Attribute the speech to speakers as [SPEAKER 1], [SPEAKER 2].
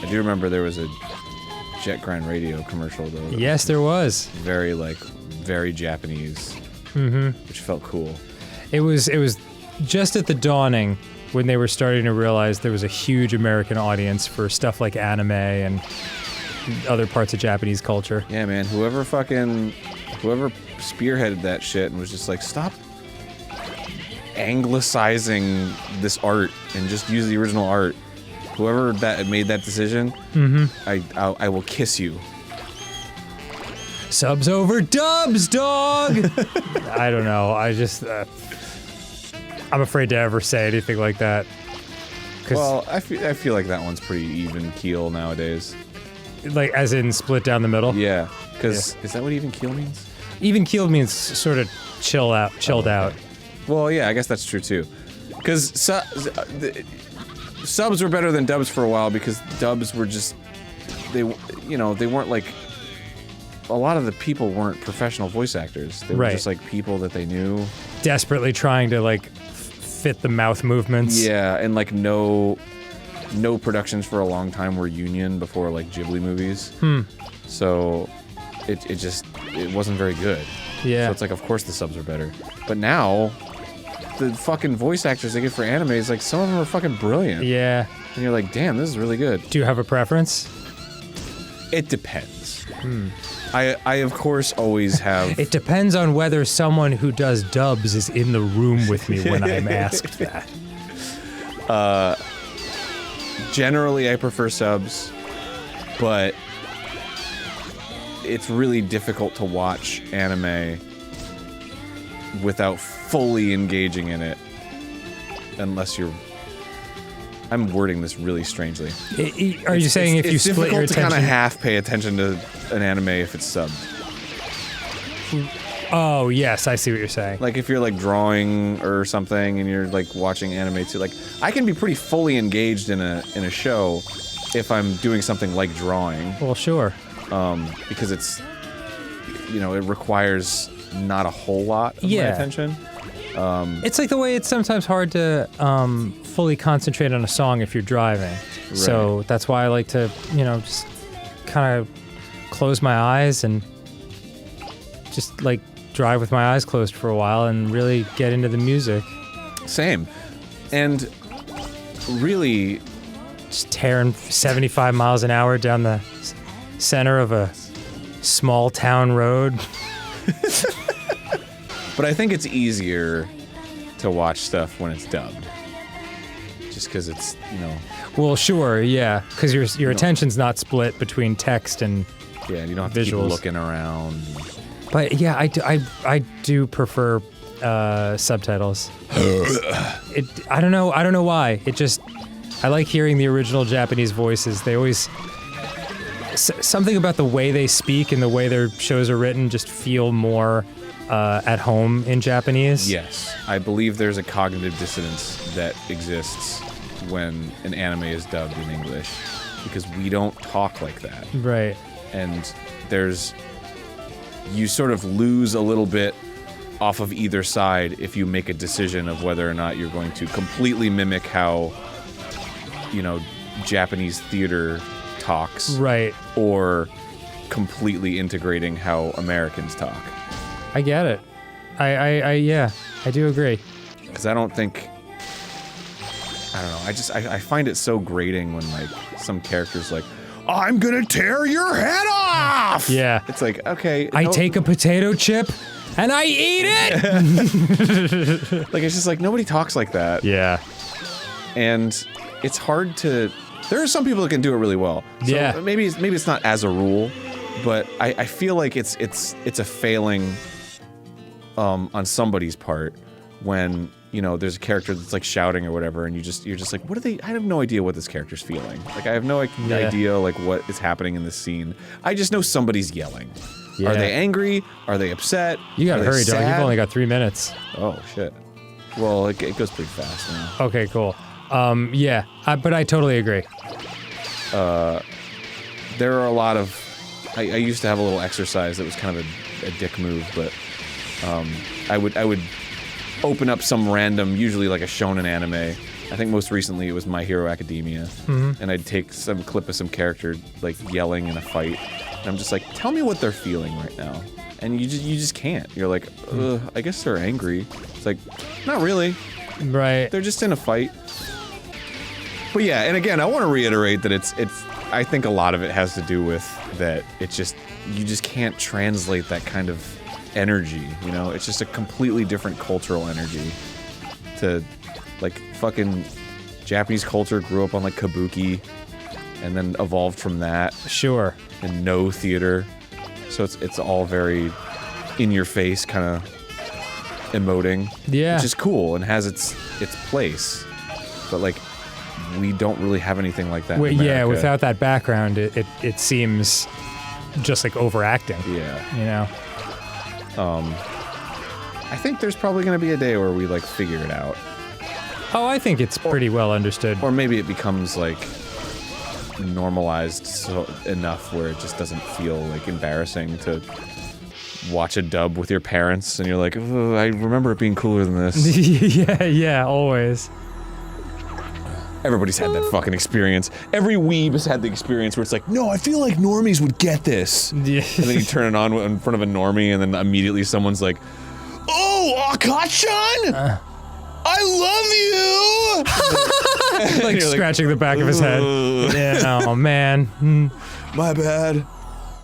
[SPEAKER 1] I do remember there was a Jet Grind Radio commercial though.
[SPEAKER 2] Yes, there was.
[SPEAKER 1] Very Japanese, which felt cool.
[SPEAKER 2] It was just at the dawning when they were starting to realize there was a huge American audience for stuff like anime and other parts of Japanese culture.
[SPEAKER 1] Yeah, man. Whoever spearheaded that shit and was just like, stop anglicizing this art and just use the original art. Whoever that made that decision, I will kiss you.
[SPEAKER 2] Subs over dubs, dog! I don't know. I just... I'm afraid to ever say anything like that.
[SPEAKER 1] Well, I feel like that one's pretty even keel nowadays.
[SPEAKER 2] Like, as in split down the middle?
[SPEAKER 1] Yeah, because is that what even keel means?
[SPEAKER 2] Even keel means sort of chilled out.
[SPEAKER 1] Well, yeah, I guess that's true too. Because subs were better than dubs for a while because dubs were just... They weren't like... A lot of the people weren't professional voice actors. They were just like people that they knew. Desperately
[SPEAKER 2] trying to like fit the mouth movements.
[SPEAKER 1] Yeah, and like no productions for a long time were union before like Ghibli movies. So it wasn't very good.
[SPEAKER 2] Yeah.
[SPEAKER 1] So it's like, of course the subs are better. But now, the fucking voice actors they get for anime is like, some of them are fucking brilliant.
[SPEAKER 2] Yeah.
[SPEAKER 1] And you're like, damn, this is really good.
[SPEAKER 2] Do you have a preference?
[SPEAKER 1] It depends. I of course always have...
[SPEAKER 2] It depends on whether someone who does dubs is in the room with me when I'm asked that.
[SPEAKER 1] Generally I prefer subs, but it's really difficult to watch anime without fully engaging in it unless you're... I'm wording this really strangely.
[SPEAKER 2] Are you saying if you split your attention...
[SPEAKER 1] It's difficult to kind of half pay attention to an anime if it's subbed.
[SPEAKER 2] Oh, yes, I see what you're saying.
[SPEAKER 1] Like if you're like drawing or something and you're like watching anime too, like I can be pretty fully engaged in a show if I'm doing something like drawing.
[SPEAKER 2] Well, sure.
[SPEAKER 1] Because it's, it requires not a whole lot of my attention.
[SPEAKER 2] It's like the way it's sometimes hard to fully concentrate on a song if you're driving. Right. So that's why I like to, just kind of close my eyes and just like drive with my eyes closed for a while and really get into the music.
[SPEAKER 1] Same. And really...
[SPEAKER 2] Just tearing 75 miles an hour down the center of a small town road.
[SPEAKER 1] But I think it's easier to watch stuff when it's dubbed. Just because it's,
[SPEAKER 2] Well, sure, yeah. Because your attention's not split between text and
[SPEAKER 1] yeah, you don't have
[SPEAKER 2] visuals.
[SPEAKER 1] To keep looking around.
[SPEAKER 2] But yeah, I do prefer subtitles. I don't know why. I like hearing the original Japanese voices. They always... Something about the way they speak and the way their shows are written just feel more... at home in Japanese?
[SPEAKER 1] Yes. I believe there's a cognitive dissonance that exists when an anime is dubbed in English because we don't talk like that.
[SPEAKER 2] Right.
[SPEAKER 1] And you sort of lose a little bit off of either side if you make a decision of whether or not you're going to completely mimic how, Japanese theater talks.
[SPEAKER 2] Right.
[SPEAKER 1] Or completely integrating how Americans talk.
[SPEAKER 2] I get it. I do agree.
[SPEAKER 1] Because I don't know, I find it so grating when, like, some character's like, I'm gonna tear your head off!
[SPEAKER 2] Yeah.
[SPEAKER 1] It's like, okay.
[SPEAKER 2] I take a potato chip and I eat it!
[SPEAKER 1] Like, it's just like, nobody talks like that.
[SPEAKER 2] Yeah.
[SPEAKER 1] And it's hard to... There are some people that can do it really well. So
[SPEAKER 2] yeah.
[SPEAKER 1] Maybe it's not as a rule, but I feel like it's a failing... on somebody's part when, there's a character that's like shouting or whatever and you're just like, what are they? I have no idea what this character's feeling. Like, I have no idea like what is happening in this scene. I just know somebody's yelling. Yeah. Are they angry? Are they upset?
[SPEAKER 2] You gotta hurry, dog. You've only got 3 minutes.
[SPEAKER 1] Oh, shit. Well, it goes pretty fast now.
[SPEAKER 2] Okay, cool. Yeah, but I totally agree.
[SPEAKER 1] There are a lot of... I used to have a little exercise that was kind of a dick move, but... I would open up some random, usually like a shonen anime, I think most recently it was My Hero Academia, and I'd take some clip of some character like yelling in a fight, and I'm just like, tell me what they're feeling right now, and you just can't. You're like, I guess they're angry. It's like, not really.
[SPEAKER 2] Right.
[SPEAKER 1] They're just in a fight. But yeah, and again, I want to reiterate that it's. I think a lot of it has to do with that. It's just you just can't translate that kind of energy. You know, it's just a completely different cultural energy. To like fucking Japanese culture grew up on like kabuki, and then evolved from that.
[SPEAKER 2] Sure.
[SPEAKER 1] And no theater, so it's all very in your face kind of emoting.
[SPEAKER 2] Yeah.
[SPEAKER 1] Which is cool and has its place, but like. We don't really have anything like that in America.
[SPEAKER 2] Yeah, without that background, it seems just like overacting.
[SPEAKER 1] Yeah.
[SPEAKER 2] You know?
[SPEAKER 1] I think there's probably going to be a day where we, like, figure it out.
[SPEAKER 2] Oh, I think it's pretty well understood.
[SPEAKER 1] Or maybe it becomes, like, normalized enough where it just doesn't feel, like, embarrassing to watch a dub with your parents and you're like, oh, I remember it being cooler than this.
[SPEAKER 2] yeah, always.
[SPEAKER 1] Everybody's had that fucking experience. Every weeb has had the experience where it's like, no, I feel like normies would get this.
[SPEAKER 2] Yeah.
[SPEAKER 1] And then you turn it on in front of a normie, and then immediately someone's like, oh, Akachan! I love you!
[SPEAKER 2] Like scratching the back of his head. Yeah, oh man.
[SPEAKER 1] My bad.